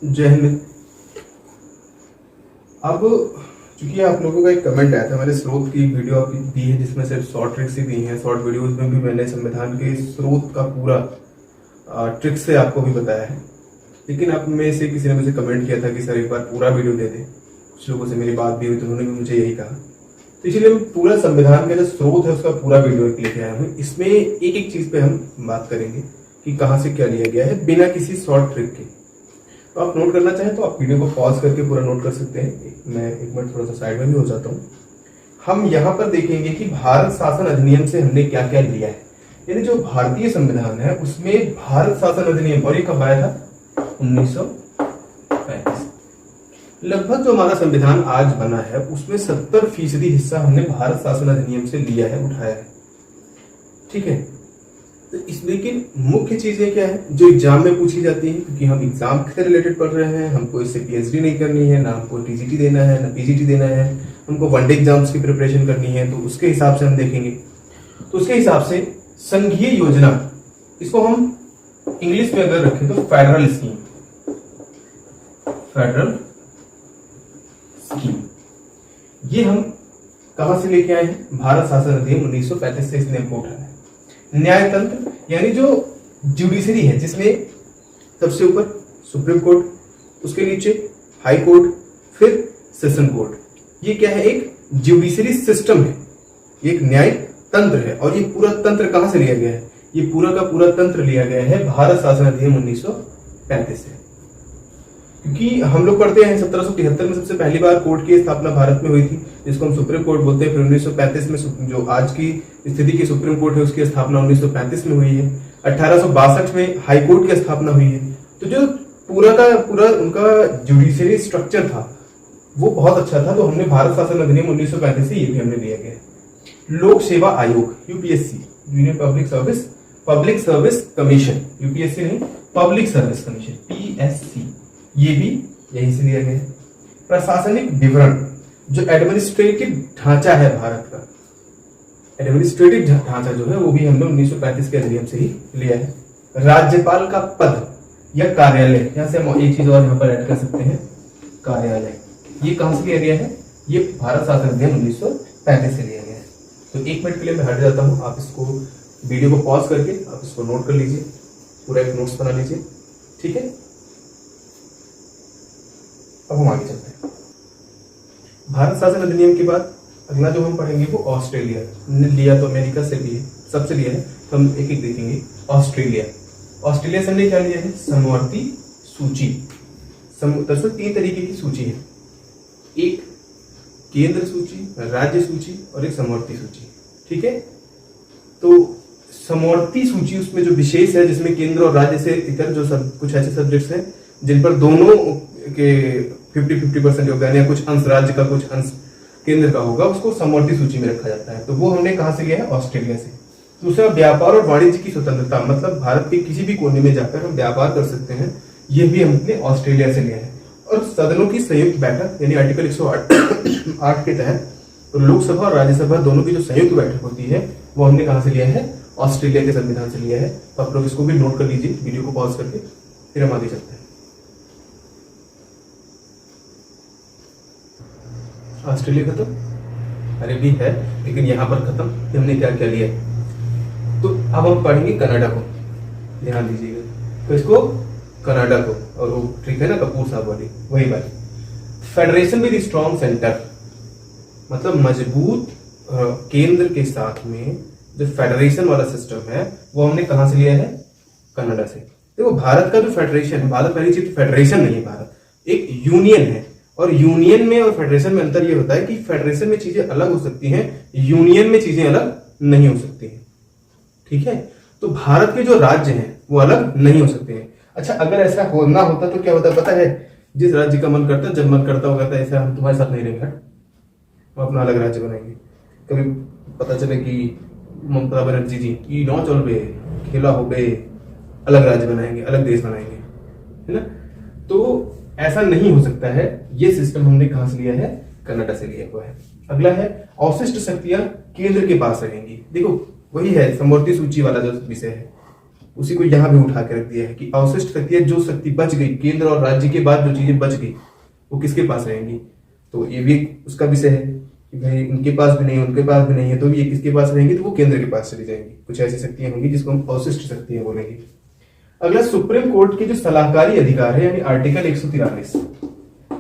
जय हिंद। अब चूंकि आप लोगों का एक कमेंट आया था, मैंने स्रोत की वीडियो आपकी दी है जिसमें सिर्फ शॉर्ट ट्रिक्स ही दी हैं। शॉर्ट वीडियोस में भी मैंने संविधान के स्रोत का पूरा ट्रिक से आपको भी बताया है, लेकिन आप में से किसी ने मुझे कमेंट किया था कि सर एक बार पूरा वीडियो दे दें। कुछ लोगों से मेरी बात भी हुई तो उन्होंने भी मुझे यही कहा, तो इसलिए मैं पूरा संविधान का जो स्रोत है उसका पूरा वीडियो लेके आया हूँ। इसमें एक एक चीज पे हम बात करेंगे कि कहाँ से क्या लिया गया है बिना किसी शॉर्ट ट्रिक के। तो आप नोट करना चाहें तो आप वीडियो को पॉज करके पूरा नोट कर सकते हैं। मैं एक मिनट थोड़ा सा साइड में भी हो जाता हूँ। हम यहाँ पर देखेंगे कि भारत शासन अधिनियम से हमने क्या क्या लिया है, यानी जो भारतीय संविधान है उसमें भारत शासन अधिनियम, और ये कब आया था? 1935। लगभग जो हमारा संविधान आज बना है उसमें 70% हिस्सा हमने भारत शासन अधिनियम से लिया है, उठाया है। ठीक है, तो इस लेकिन मुख्य चीजें क्या है जो एग्जाम में पूछी जाती है, क्योंकि हम एग्जाम से रिलेटेड पढ़ रहे हैं, हमको इससे पीएचडी नहीं करनी है, ना हमको टीजीटी देना है, ना पीजीटी देना है, हमको वनडे एग्जाम्स की प्रिपरेशन करनी है। तो उसके हिसाब से हम देखेंगे, तो उसके हिसाब से संघीय योजना, इसको हम इंग्लिश में अगर रखें तो फेडरल स्कीम, फेडरल स्कीम, ये हम कहां से लेके आए हैं? भारत शासन अधिनियम 1935 से इसने हमको उठाया है। न्यायतंत्र यानी जो जुडिशरी है, जिसमें सबसे ऊपर सुप्रीम कोर्ट, उसके नीचे हाई कोर्ट, फिर सेशन कोर्ट। ये क्या है? एक जुडिशरी सिस्टम है, एक न्याय तंत्र है। और ये पूरा तंत्र कहां से लिया गया है? ये पूरा का पूरा तंत्र लिया गया है भारत शासन अधिनियम 1935 से। क्योंकि हम लोग पढ़ते हैं 1773 में सबसे पहली बार कोर्ट की स्थापना भारत में हुई थी, जिसको हम सुप्रीम कोर्ट बोलते हैं। फिर 1935 में जो आज की स्थिति की सुप्रीम कोर्ट है उसकी स्थापना 1935 में हुई है। 1862 में हाई कोर्ट की स्थापना हुई है। तो जो पूरा का पूरा उनका जुडिशरी स्ट्रक्चर था वो बहुत अच्छा था। तो हमने भारत शासन अधिनियम 1935 से ये भी हमने लिया गया। लोक सेवा आयोग, UPSC, union public service commission, UPSC नहीं, पब्लिक सर्विस कमीशन, पीएससी, ये भी यहीं से लिया गया है। प्रशासनिक विवरण, जो एडमिनिस्ट्रेटिव ढांचा है भारत का, एडमिनिस्ट्रेटिव ढांचा जो है वो भी हमने 1935 के अधिनियम से ही लिया है। राज्यपाल का पद या कार्यालय, यहां से हम एक चीज और यहां पर ऐड कर सकते हैं, कार्यालय, ये कहां से लिया गया है? ये भारत शासन अधिनियम 1935 से लिया गया है। तो एक मिनट के लिए मैं हट जाता हूं, आप इसको वीडियो को पॉज करके आप इसको नोट कर लीजिए, पूरा एक नोट्स बना लीजिए। ठीक है, अब हम आगे चलते हैं। भारत शासन अधिनियम के बाद अगला जो हम पढ़ेंगे वो ऑस्ट्रेलिया ने लिया, तो अमेरिका से भी है, सबसे लिया है, तो हम एक एक देखेंगे। ऑस्ट्रेलिया, ऑस्ट्रेलिया से हमने क्या लिया है? समवर्ती सूची। दरअसल 3 तरीके की सूची है, एक केंद्र सूची, राज्य सूची और एक समवर्ती सूची। ठीक है, तो समवर्ती सूची उसमें जो विशेष है, जिसमें केंद्र और राज्य से इतर जो सब कुछ ऐसे सब्जेक्ट्स हैं जिन पर दोनों के 50-50% योगदान, या कुछ अंश राज्य का कुछ अंश केंद्र का होगा, उसको समवर्ती सूची में रखा जाता है। तो वो हमने कहां से लिया है? ऑस्ट्रेलिया से। दूसरा, व्यापार और वाणिज्य की स्वतंत्रता, मतलब भारत के किसी भी कोने में जाकर हम व्यापार कर सकते हैं, ये भी हमने ऑस्ट्रेलिया से लिया है। और सदनों की संयुक्त बैठक, यानी आर्टिकल 108 के तहत तो लोकसभा और राज्यसभा दोनों की जो संयुक्त बैठक होती है वो हमने कहां से लिया है? ऑस्ट्रेलिया के संविधान से लिया है। तो आप लोग इसको भी नोट कर लीजिए वीडियो को पॉज करके, फिर हम आगे चलते हैं। ऑस्ट्रेलिया खत्म, अरे भी है लेकिन यहां पर खत्म कि हमने क्या क्या लिया। तो अब हम पढ़ेंगे कनाडा को, ध्यान दीजिएगा। तो इसको कनाडा को, और वो ठीक है ना कपूर साहब वाली, वही बात। फेडरेशन विद स्ट्रॉन्ग सेंटर, मतलब मजबूत केंद्र के साथ में जो फेडरेशन वाला सिस्टम है वो हमने कहां से लिया है? कनाडा से। देखो भारत का जो फेडरेशन है, भारत पहली चीज फेडरेशन नहीं है, भारत एक यूनियन है। और यूनियन में और फेडरेशन में अंतर ये होता है कि फेडरेशन में चीजें अलग हो सकती हैं, यूनियन में चीजें अलग नहीं हो सकती हैं। ठीक है, तो भारत के जो राज्य हैं वो अलग नहीं हो सकते हैं। अच्छा, अगर ऐसा होना होता तो क्या होता पता है? जिस राज्य का मन करता, जब मन करता होगा, ऐसा हम तुम्हारे साथ नहीं रहेंगे, हम अपना अलग राज्य बनाएंगे। कभी पता चले कि ममता बनर्जी जी की नौ चल बे खेला हो बे, अलग राज्य बनाएंगे, अलग देश बनाएंगे, है ना? तो ऐसा नहीं हो सकता है। ये सिस्टम हमने कहां से लिया है? कनाडा से लिया हुआ है। अगला है अवशिष्ट शक्तियां केंद्र के पास रहेंगी। देखो वही है समवर्ती सूची वाला जो विषय है, उसी को यहाँ भी उठा के रख दिया है कि अवशिष्ट शक्ति है, जो शक्ति बच गई केंद्र और राज्य के बाद जो चीजें बच गई वो किसके पास रहेंगी। तो ये भी उसका विषय है कि भाई उनके पास भी नहीं, उनके पास भी नहीं है, तो ये किसके पास रहेंगी, तो वो केंद्र के पास चली जाएंगी। कुछ ऐसी शक्तियां होंगी जिसको हम अवशिष्ट शक्तियां बोलेंगे। अगला सुप्रीम कोर्ट के जो सलाहकारी अधिकार है, यानी आर्टिकल 143,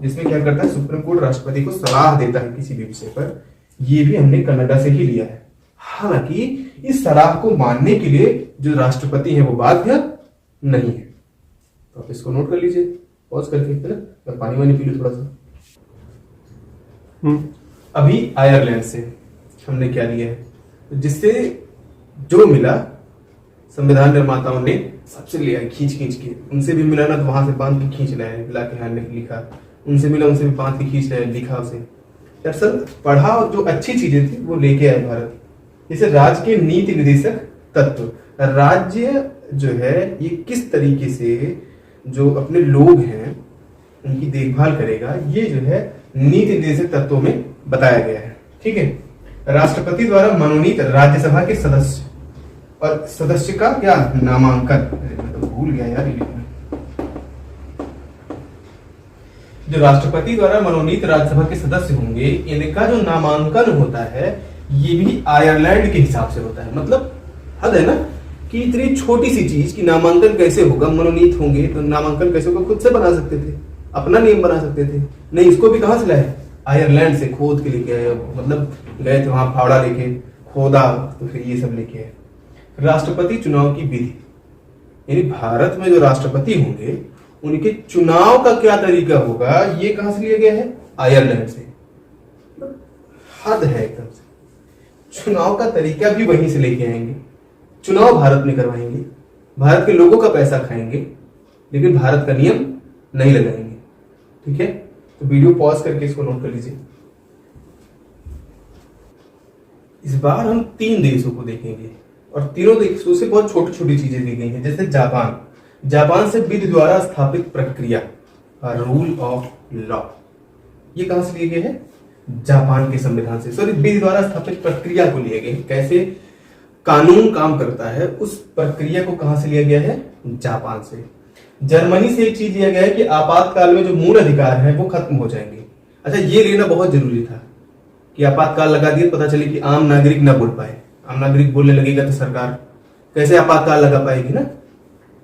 जिसमें क्या करता है, सुप्रीम कोर्ट राष्ट्रपति को सलाह देता है किसी भी विषय पर। ये भी हमने कनाडा से ही लिया है। हालांकि इस सलाह को मानने के लिए जो राष्ट्रपति है वो बाध्य नहीं है। तो आप इसको नोट कर लीजिए पॉज करके, है ना। पानी वानी पी लो थोड़ा सा। अभी आयरलैंड से हमने क्या लिया है, जिससे जो मिला संविधान निर्माताओं ने सबसे लिया खींच खींच के। उनसे भी मिला ना तो वहां से बांध के खींच लाए, ला के हाथ में लिखा। उनसे मिला, उनसे भी बांध के खींच लाए, लिखा उसे। दरअसल पढ़ा और जो अच्छी चीजें थी वो लेके आए भारत। जैसे राज्य के नीति निर्देशक तत्व, राज्य जो है ये किस तरीके से जो अपने लोग हैं उनकी देखभाल करेगा, ये जो है नीति निर्देशक तत्वों में बताया गया है। ठीक है। राष्ट्रपति द्वारा मनोनीत राज्यसभा के सदस्य, और सदस्य का क्या नामांकन, मैं तो भूल गया यार लिखना। जो राष्ट्रपति द्वारा मनोनीत राज्यसभा के सदस्य होंगे, इनका जो नामांकन होता है ये भी आयरलैंड के हिसाब से होता है। मतलब हद है ना कि इतनी छोटी सी चीज की नामांकन कैसे होगा, मनोनीत होंगे तो नामांकन कैसे होगा, खुद से बना सकते थे, अपना नियम बना सकते थे। नहीं, इसको भी कहां से लाए, आयरलैंड से खोद के लेके आए। मतलब गए थे वहां फावड़ा लेके, खोदा, तो फिर ये सब लेके आए। राष्ट्रपति चुनाव की विधि, यानी भारत में जो राष्ट्रपति होंगे उनके चुनाव का क्या तरीका होगा, ये कहां से लिया गया है, आयरलैंड से। हद है एकदम से। चुनाव का तरीका भी वहीं से लेके आएंगे, चुनाव भारत में करवाएंगे, भारत के लोगों का पैसा खाएंगे, लेकिन भारत का नियम नहीं लगाएंगे। ठीक है, तो वीडियो पॉज करके इसको नोट कर लीजिए। इस बार हम 3 देशों को देखेंगे और तीनों देशों से बहुत छोटी छोटी चीजें दी गई हैं। जैसे जापान से विधि द्वारा स्थापित प्रक्रिया, रूल ऑफ लॉ, ये कहां से लिए गए हैं, जापान के संविधान से। सॉरी, विधि द्वारा स्थापित प्रक्रिया को लिए गए, कैसे कानून काम करता है उस प्रक्रिया को कहां से लिया गया है, जापान से। जर्मनी से एक चीज लिया गया है कि आपातकाल में जो मूल अधिकार है वो खत्म हो जाएंगे। अच्छा, ये लेना बहुत जरूरी था कि आपातकाल लगा दिए, पता चले कि आम नागरिक ना बोल पाए। आम नागरिक बोलने लगेगा तो सरकार कैसे आपातकाल लगा पाएगी ना।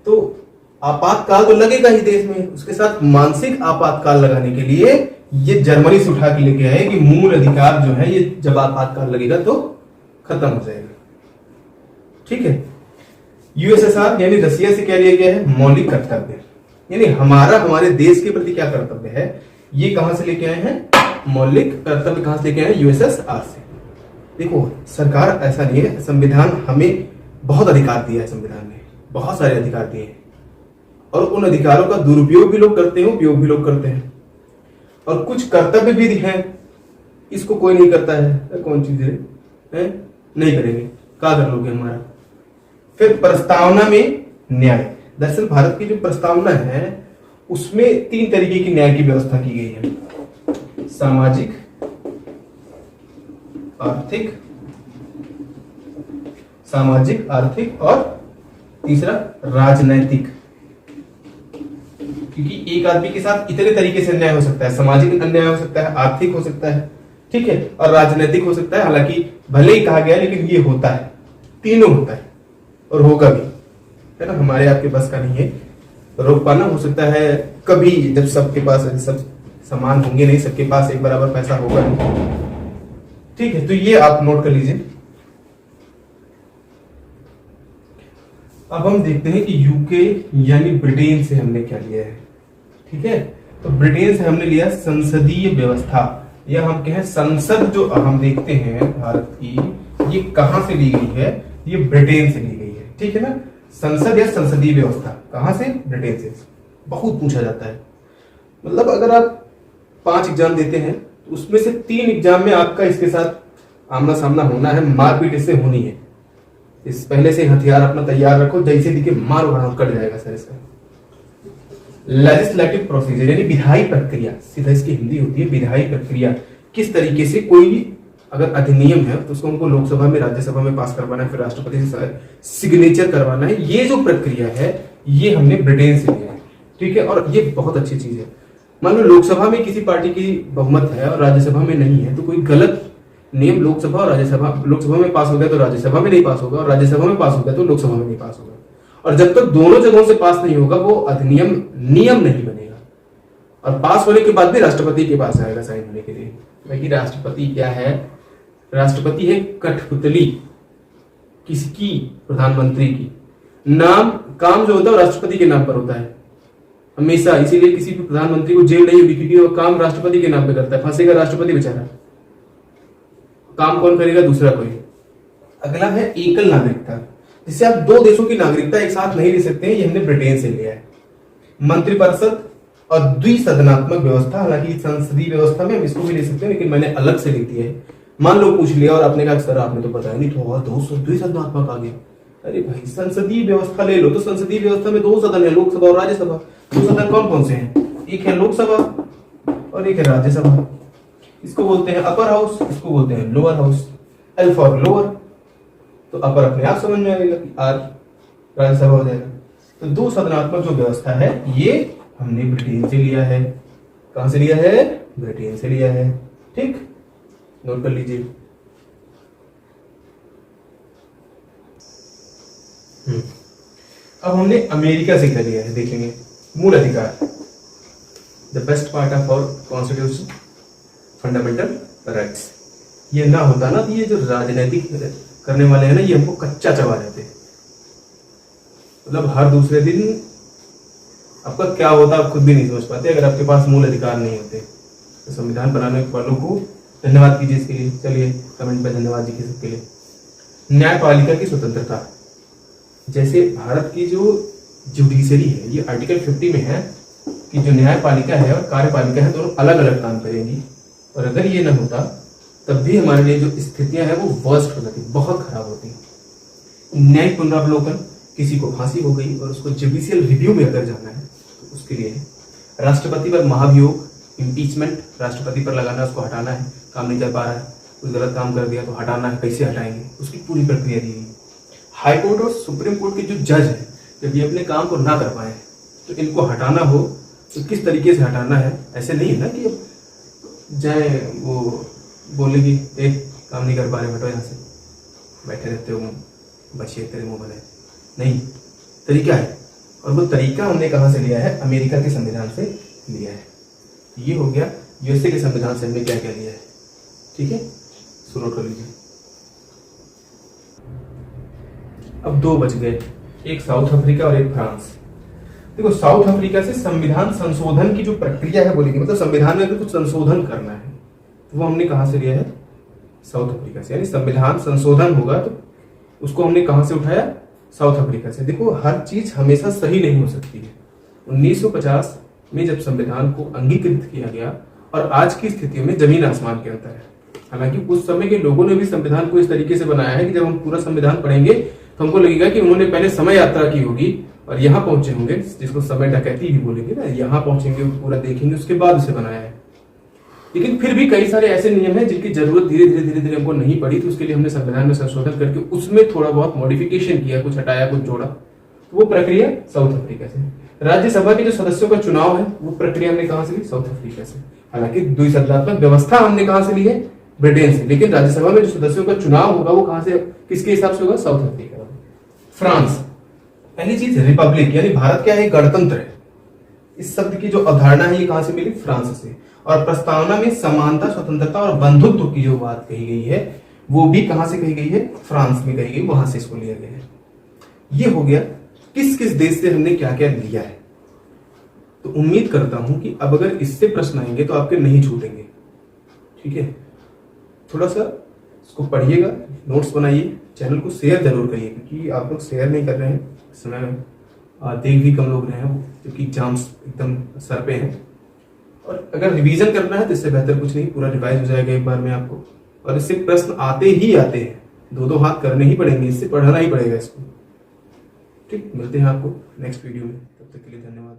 तो आपातकाल तो लगेगा ही देश में, उसके साथ मानसिक आपातकाल लगाने के लिए ये जर्मनी से उठा के लेके आए कि मूल अधिकार जो है ये जब आपातकाल लगेगा तो खत्म हो जाएगा। ठीक है। यूएसएसआर यानी रसिया से क्या लिया गया है, मौलिक कर्तव्य, यानी हमारे देश के प्रति क्या कर्तव्य है, ये कहां से लेके आए हैं, मौलिक कर्तव्य कहां से लेके आए हैं, यूएसएसआर से। देखो, सरकार ऐसा नहीं है, संविधान हमें बहुत अधिकार दिया है, संविधान ने बहुत सारे अधिकार दिए हैं, और उन अधिकारों का दुरुपयोग भी लोग करते हैं, उपयोग भी लोग करते हैं, और कुछ कर्तव्य भी हैं, इसको कोई नहीं करता है। कौन चीज है, नहीं करेंगे, क्या कर लोगे हमारा। फिर प्रस्तावना में न्याय, दरअसल भारत की जो प्रस्तावना है उसमें 3 तरीके की न्याय की व्यवस्था की गई है, सामाजिक, आर्थिक और तीसरा राजनैतिक। क्योंकि एक आदमी के साथ इतने तरीके से अन्याय हो सकता है, सामाजिक अन्याय हो सकता है, आर्थिक हो सकता है, ठीक है, और राजनीतिक हो सकता है। हालांकि भले ही कहा गया लेकिन ये होता है, तीनों होता है और होगा भी, है ना। हमारे आपके बस का नहीं है रोक पाना। हो सकता है कभी जब सबके पास सब समान होंगे नहीं, सबके पास एक बराबर पैसा होगा नहीं। ठीक है, तो ये आप नोट कर लीजिए। अब हम देखते हैं कि यूके यानी ब्रिटेन से हमने क्या लिया है। ठीक है, तो ब्रिटेन से हमने लिया संसदीय व्यवस्था, या हम कहें संसद। जो हम देखते हैं भारत की, ये कहां से ली गई है, ये ब्रिटेन से ली गई है। ठीक है ना, संसद या संसदीय व्यवस्था कहां से, ब्रिटेन से। बहुत पूछा जाता है, मतलब अगर आप 5 एग्जाम देते हैं तो उसमें से 3 एग्जाम में आपका इसके साथ आमना सामना होना है, मारपीट इससे होनी है। इस पहले से हथियार अपना तैयार रखो, जैसे दिखे मारो, कट जाएगा सर इसका। लेजिस्लेटिव प्रोसीजर यानी विधायी प्रक्रिया, सीधा इसकी हिंदी होती है विधायी प्रक्रिया। किस तरीके से कोई अगर अधिनियम है तो उसको हमको लोकसभा में राज्यसभा में पास करवाना है, फिर राष्ट्रपति से सिग्नेचर करवाना है। ये जो प्रक्रिया है ये हमने ब्रिटेन से लिया है, ठीक है। और ये बहुत अच्छी चीज है। मान लो लोकसभा में किसी पार्टी की बहुमत है और राज्यसभा में नहीं है, तो कोई गलत नियम लोकसभा और राज्यसभा, लोकसभा में पास हो गया तो राज्यसभा में नहीं पास होगा, और राज्यसभा में पास हो गया तो लोकसभा में नहीं पास होगा। और जब तक दोनों जगहों से पास नहीं होगा वो अधिनियम नियम नहीं बनेगा, और पास होने के बाद भी राष्ट्रपति के पास आएगा साइन होने के लिए। बाकी राष्ट्रपति क्या है? राष्ट्रपति है कठपुतली किसकी? प्रधानमंत्री की। नाम काम जो होता है राष्ट्रपति के नाम पर होता है हमेशा, इसीलिए किसी भी प्रधानमंत्री को जेल नहीं होगी, क्योंकि वो काम राष्ट्रपति के नाम पे करता है। फंसेगा राष्ट्रपति बेचारा, काम कौन करेगा? दूसरा कोई। अगला है एकल नागरिकता, जिससे आप दो देशों की नागरिकता एक साथ नहीं ले सकते हैं। ये हमने ब्रिटेन से लिया है। मंत्रिपरिषद और द्विसदनात्मक व्यवस्था, हालांकि संसदीय व्यवस्था में हम इसको भी ले सकते हैं, लेकिन मैंने अलग से लिख दिया है। मान लो पूछ लिया और आपने कहा सर आपने तो बताया नहीं, तो द्विसदनात्मक आ गया। अरे भाई संसदीय व्यवस्था ले लो, तो संसदीय व्यवस्था में दो सदन है, लोकसभा और राज्यसभा। दो सदन कौन कौन से हैं? एक है लोकसभा और एक है राज्यसभा। इसको बोलते हैं अपर हाउस, इसको बोलते हैं lower house. L for lower, तो अपर अपने आप समझ में आएगा कि आर राज्यसभा हो जाएगा। तो दो सदनात्मक जो व्यवस्था है ये हमने ब्रिटेन से लिया है। कहां से लिया है? ब्रिटेन से लिया है, ठीक, नोट कर लीजिए। अब हमने अमेरिका से क्या लिया है देखेंगे। मूल अधिकार, the best part of our constitution, fundamental rights. ये ना होता ना तो ये जो राजनीतिक करने वाले हैं ना, ये हमको कच्चा चबा जाते हैं। मतलब हर दूसरे दिन आपका क्या होता आप खुद भी नहीं समझ पाते अगर आपके पास मूल अधिकार नहीं होते। तो संविधान बनाने वालों को धन्यवाद कीजिए इसके लिए। चलिए कमेंट पे धन्यवाद जी सबके लिए। न्यायपालिका की स्वतंत्रता, जैसे भारत की जो जुडिशरी है ये आर्टिकल 50 में है कि जो न्यायपालिका है और कार्यपालिका है दोनों अलग अलग काम करेंगी, और अगर ये ना होता तब भी हमारे लिए जो स्थितियां हैं वो वर्स्ट हो जाती, बहुत खराब होती। न्यायिक पुनरावलोकन, किसी को फांसी हो गई और उसको जुडिशियल रिव्यू में अगर जाना है तो उसके लिए है। राष्ट्रपति पर महाभियोग, इम्पीचमेंट, राष्ट्रपति पर लगाना, उसको हटाना है, काम नहीं कर पा रहा है, कुछ गलत काम कर दिया तो हटाना है, कैसे हटाएंगे उसकी पूरी प्रक्रिया दी गई। हाईकोर्ट और सुप्रीम कोर्ट के जो जज है जब ये अपने काम को ना कर पाए तो इनको हटाना हो तो किस तरीके से हटाना है। ऐसे नहीं है ना कि जाए वो बोले कि एक काम नहीं कर पा रहे, हटो यहाँ से, बैठे रहते हो बचिए तेरे मुंह बनाए, नहीं, तरीका है। और वो तरीका हमने कहाँ से लिया है? अमेरिका के संविधान से लिया है। ये हो गया यूएसए के संविधान से हमने क्या क्या लिया है, ठीक है, सुनो कर लीजिए। अब दो बच गए, एक साउथ अफ्रीका और एक फ्रांस। देखो साउथ अफ्रीका से संविधान संशोधन की जो प्रक्रिया है बोलेंगे, मतलब संविधान में अगर कुछ संशोधन करना है तो वो हमने कहां से लिया है? साउथ अफ्रीका से। यानी संविधान संशोधन होगा तो उसको हमने कहां से उठाया? साउथ अफ्रीका से। देखो हर चीज हमेशा सही नहीं हो सकती है। 1950 में जब संविधान को अंगीकृत किया गया और आज की स्थितियों में जमीन आसमान के अंतर है। हालांकि उस समय के लोगों ने भी संविधान को इस तरीके से बनाया है कि जब हम पूरा संविधान पढ़ेंगे तो हमको लगेगा कि उन्होंने पहले समय यात्रा की होगी और यहाँ पहुंचे होंगे, जिसको समय डकैती भी बोलेंगे ना, यहाँ पहुंचेंगे, पूरा देखेंगे, उसके बाद उसे बनाया है। लेकिन फिर भी कई सारे ऐसे नियम हैं जिनकी जरूरत धीरे धीरे हमको नहीं पड़ी, तो उसके लिए हमने संविधान में संशोधन करके उसमें थोड़ा बहुत मॉडिफिकेशन किया, कुछ हटाया कुछ जोड़ा। तो वो प्रक्रिया साउथ अफ्रीका से। राज्यसभा के जो सदस्यों का चुनाव है वो प्रक्रिया हमने कहां से ली? साउथ अफ्रीका से। हालांकि द्विसदनात्मक व्यवस्था हमने कहां से ली है? ब्रिटेन से। लेकिन राज्यसभा में जो सदस्यों का चुनाव होगा वो कहां से, किसके हिसाब से होगा? South Africa. फ्रांस, पहली चीज रिपब्लिक, यानी भारत क्या है? गणतंत्र है। इस शब्द की जो अवधारणा है ये कहां से मिली? फ्रांस से। और प्रस्तावना में समानता, स्वतंत्रता और बंधुत्व की जो बात कही गई है वो भी कहां से कही गई है? फ्रांस में कही गई, वहां से इसको लिया गया है। ये हो गया किस किस देश से हमने क्या क्या लिया है। तो उम्मीद करता हूं कि अब अगर इससे प्रश्न आएंगे तो आपके नहीं छूटेंगे, ठीक है। थोड़ा सा इसको पढ़िएगा, नोट्स बनाइए, चैनल को शेयर जरूर करिए, क्योंकि आप लोग शेयर नहीं कर रहे हैं इस समय, देख भी कम लोग रहे हैं वो, क्योंकि एग्जाम्स एकदम सर पे हैं। और अगर रिवीजन करना है तो इससे बेहतर कुछ नहीं, पूरा रिवाइज हो जाएगा एक बार में आपको। और इससे प्रश्न आते ही आते हैं, दो हाथ करने ही पड़ेंगे, इससे पढ़ना ही पड़ेगा इसको, ठीक। मिलते हैं आपको नेक्स्ट वीडियो में, तब तक के लिए धन्यवाद।